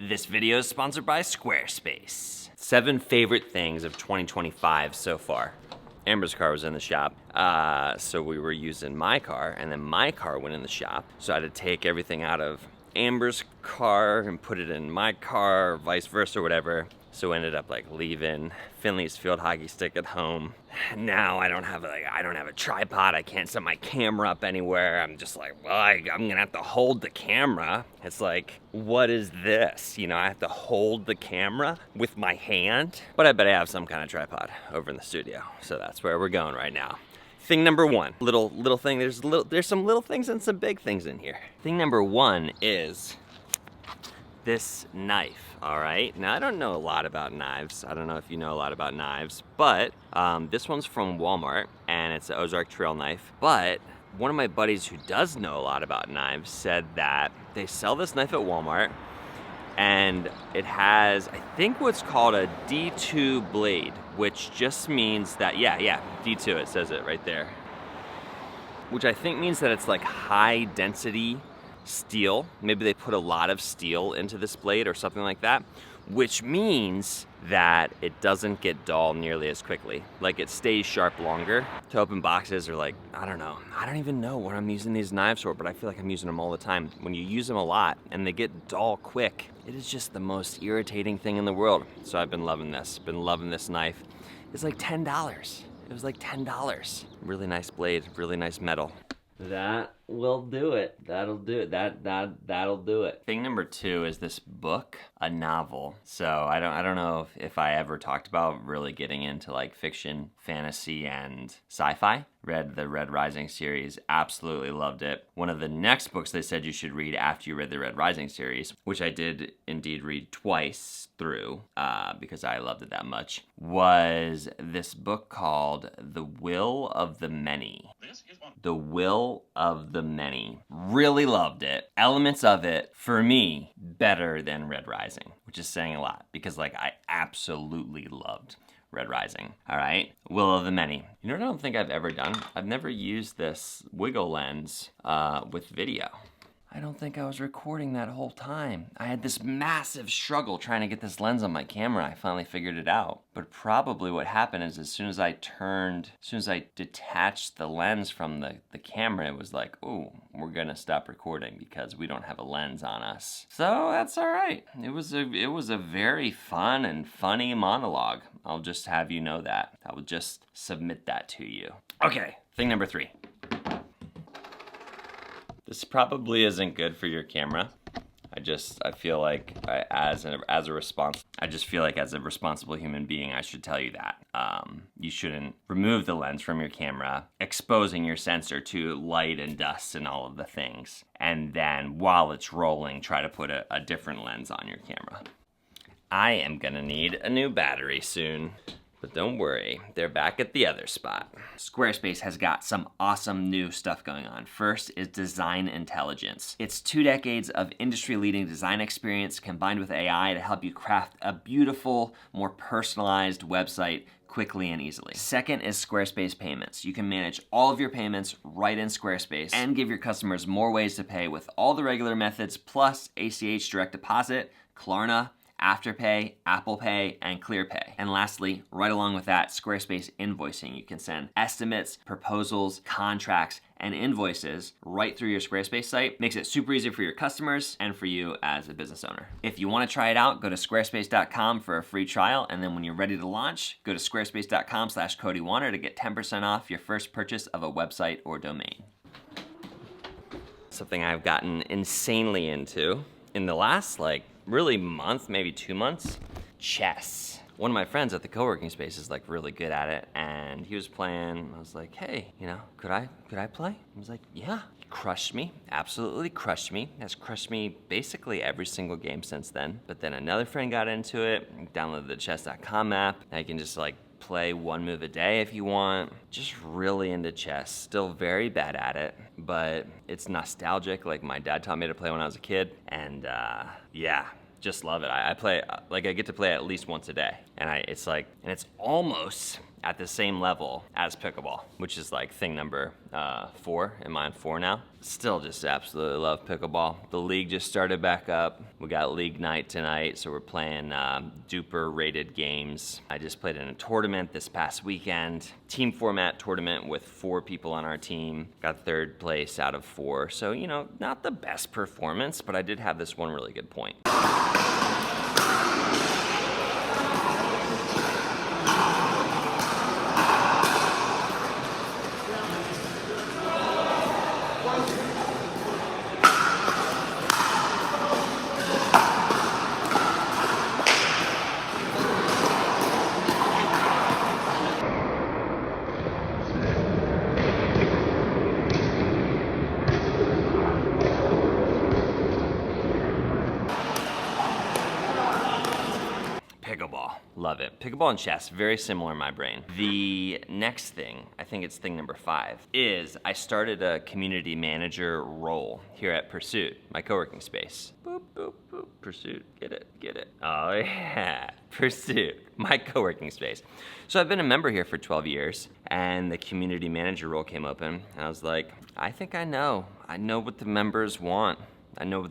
This video is sponsored by Squarespace. 7 favorite things of 2025 so far. Amber's car was in the shop, so we were using my car, and then my car went in the shop. So I had to take everything out of Amber's car and put it in my car, or vice versa, or whatever. So we ended up like leaving Finley's field hockey stick at home. Now I don't have a tripod. I can't set my camera up anywhere. I'm just like, well, I'm gonna have to hold the camera. It's like, what is this? You know, I have to hold the camera with my hand. But I bet I have some kind of tripod over in the studio. So that's where we're going right now. Thing number one, little thing. There's some little things and some big things in here. Thing number one is this knife. All right, now I don't know a lot about knives. I don't know if you know a lot about knives, but this one's from Walmart and it's an Ozark Trail knife. But one of my buddies who does know a lot about knives said that they sell this knife at Walmart and it has, I think, what's called a D2 blade, which just means that, yeah, D2, it says it right there. Which I think means that it's like high density steel. Maybe they put a lot of steel into this blade or something like that, which means that it doesn't get dull nearly as quickly. Like it stays sharp longer. To open boxes or like, I don't know. I don't even know what I'm using these knives for, but I feel like I'm using them all the time. When you use them a lot and they get dull quick, it is just the most irritating thing in the world. So I've been loving this. Been loving this knife. It's like $10. It was like $10. Really nice blade, really nice metal. That will do it. That'll do it. That'll do it. Thing number 2 is this book, a novel. So I don't know if I ever talked about really getting into like fiction, fantasy, and sci-fi. Read the Red Rising series, absolutely loved it. One of the next books they said you should read after you read the Red Rising series, which I did indeed read twice through because I loved it that much, was this book called The Will of the Many. The Will of the Many. Really loved it. Elements of it, for me, better than Red Rising, which is saying a lot because like I absolutely loved Red Rising. All right, Will of the Many. You know what I don't think I've ever done? I've never used this wiggle lens with video. I don't think I was recording that whole time. I had this massive struggle trying to get this lens on my camera. I finally figured it out. But probably what happened is as soon as I detached the lens from the camera, it was like, ooh, we're gonna stop recording because we don't have a lens on us. So that's all right. It was a very fun and funny monologue. I'll just have you know that. I will just submit that to you. Okay, thing number 3. This probably isn't good for your camera. I feel like as a responsible human being, I should tell you that. You shouldn't remove the lens from your camera, exposing your sensor to light and dust and all of the things. And then while it's rolling, try to put a different lens on your camera. I am gonna need a new battery soon. But don't worry, they're back at the other spot. Squarespace has got some awesome new stuff going on. First is design intelligence. It's 2 decades of industry-leading design experience combined with AI to help you craft a beautiful, more personalized website quickly and easily. Second is Squarespace Payments. You can manage all of your payments right in Squarespace and give your customers more ways to pay with all the regular methods plus ACH direct deposit, Klarna, Afterpay, Apple Pay, and ClearPay. And lastly, right along with that, Squarespace invoicing. You can send estimates, proposals, contracts, and invoices right through your Squarespace site. Makes it super easy for your customers and for you as a business owner. If you want to try it out, go to squarespace.com for a free trial, and then when you're ready to launch, go to squarespace.com/CodyWarner to get 10% off your first purchase of a website or domain. Something I've gotten insanely into in the last really month, maybe 2 months, chess. One of my friends at the co-working space is like really good at it, and he was playing. I was like, hey, you know, could I play? He was like, yeah. He crushed me, absolutely crushed me. Has crushed me basically every single game since then. But then another friend got into it, downloaded the chess.com app. Now you can just like play 1 move a day if you want. Just really into chess. Still very bad at it, but it's nostalgic. Like my dad taught me to play when I was a kid, and yeah. Just love it. I play, I get to play at least once a day. And it's at the same level as pickleball, which is like thing number 4. Am I on 4 now? Still just absolutely love pickleball. The league just started back up. We got league night tonight, so we're playing duper rated games. I just played in a tournament this past weekend. Team format tournament with 4 people on our team. Got 3rd place out of 4. So, you know, not the best performance, but I did have this one really good point. Pickleball, love it. Pickleball and chess, very similar in my brain. The next thing, I think it's thing number 5, is I started a community manager role here at Pursuit, my co-working space. Boop, boop, boop, Pursuit, get it. Oh yeah, Pursuit, my co-working space. So I've been a member here for 12 years, and the community manager role came open, and I was like, I think I know what the members want. I know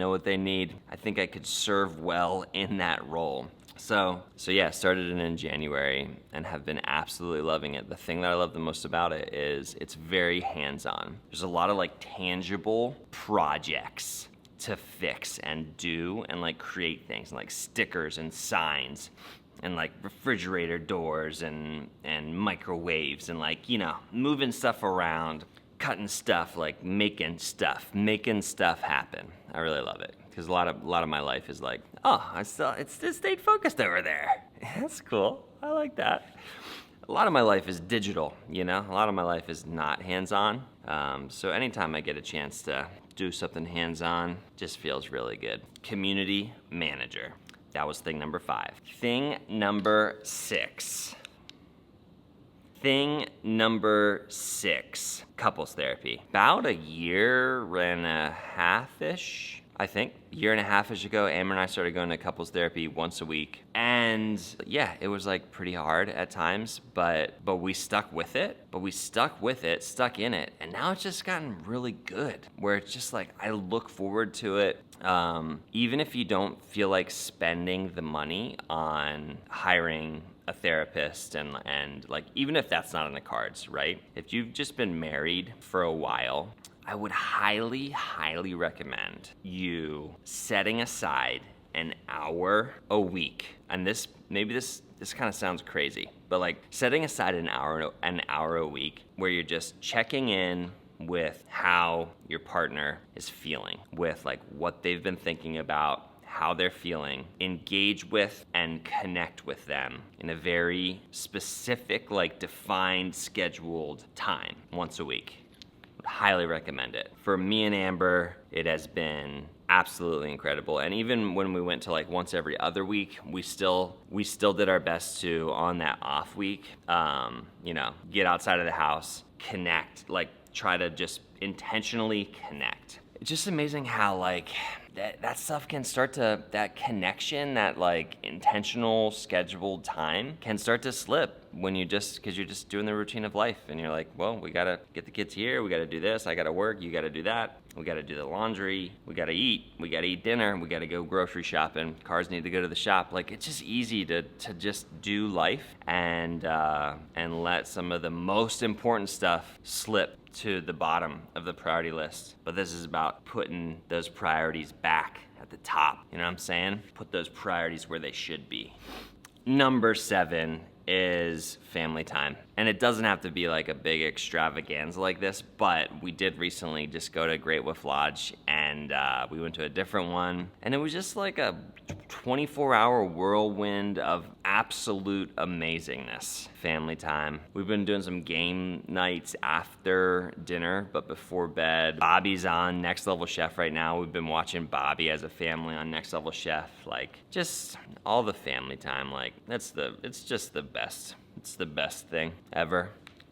what they need. I think I could serve well in that role. So yeah, started it in January and have been absolutely loving it. The thing that I love the most about it is it's very hands-on. There's a lot of like tangible projects to fix and do and like create things, and like stickers and signs and like refrigerator doors and microwaves and like, you know, moving stuff around, cutting stuff, like making stuff happen. I really love it. Because a lot of my life is like, oh, it stayed focused over there. That's cool. I like that. A lot of my life is digital, you know? A lot of my life is not hands-on. So anytime I get a chance to do something hands-on, just feels really good. Community manager. That was thing number 5. Thing number 6. Thing number 6, couples therapy. About a year and a half-ish, I think. A year and a half-ish ago, Amber and I started going to couples therapy once a week. And yeah, it was like pretty hard at times, but we stuck with it. Stuck in it. And now it's just gotten really good, where it's just like, I look forward to it. Even if you don't feel like spending the money on hiring a therapist and like, even if that's not in the cards, right? If you've just been married for a while, I would highly recommend you setting aside an hour a week. And this kind of sounds crazy, but like setting aside an hour a week where you're just checking in with how your partner is feeling, with like what they've been thinking about, how they're feeling, engage with and connect with them in a very specific, like defined, scheduled time once a week. Would highly recommend it. For me and Amber, it has been absolutely incredible. And even when we went to like once every other week, we still did our best to, on that off week, you know, get outside of the house, connect, like try to just intentionally connect. It's just amazing how like that stuff can start to, that connection, that like intentional scheduled time can start to slip when because you're just doing the routine of life, and you're like, well, we gotta get the kids here, we gotta do this, I gotta work, you gotta do that, we gotta do the laundry, we gotta eat dinner, we gotta go grocery shopping, cars need to go to the shop. Like, it's just easy to just do life and let some of the most important stuff slip to the bottom of the priority list. But this is about putting those priorities back at the top. You know what I'm saying? Put those priorities where they should be. Number 7 is family time. And it doesn't have to be like a big extravaganza like this, but we did recently just go to Great Wolf Lodge, and we went to a different one, and it was just like a 24-hour whirlwind of absolute amazingness. Family time. We've been doing some game nights after dinner, but before bed. Bobby's on Next Level Chef right now. We've been watching Bobby as a family on Next Level Chef. Like, just all the family time. Like, it's just the best. It's the best thing ever.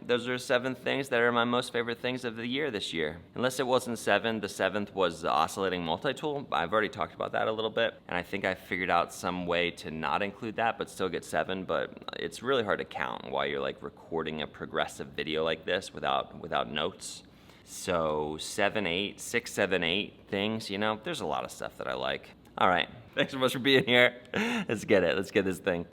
those are 7 things that are my most favorite things of the year this year. Unless it wasn't 7, the 7th was the oscillating multi-tool. I've already talked about that a little bit, and I think I figured out some way to not include that but still get 7, but it's really hard to count while you're like recording a progressive video like this without notes. So 7, 8, 6, 7, 8 things, you know, there's a lot of stuff that I like. All right, thanks so much for being here. Let's get it, let's get this thing.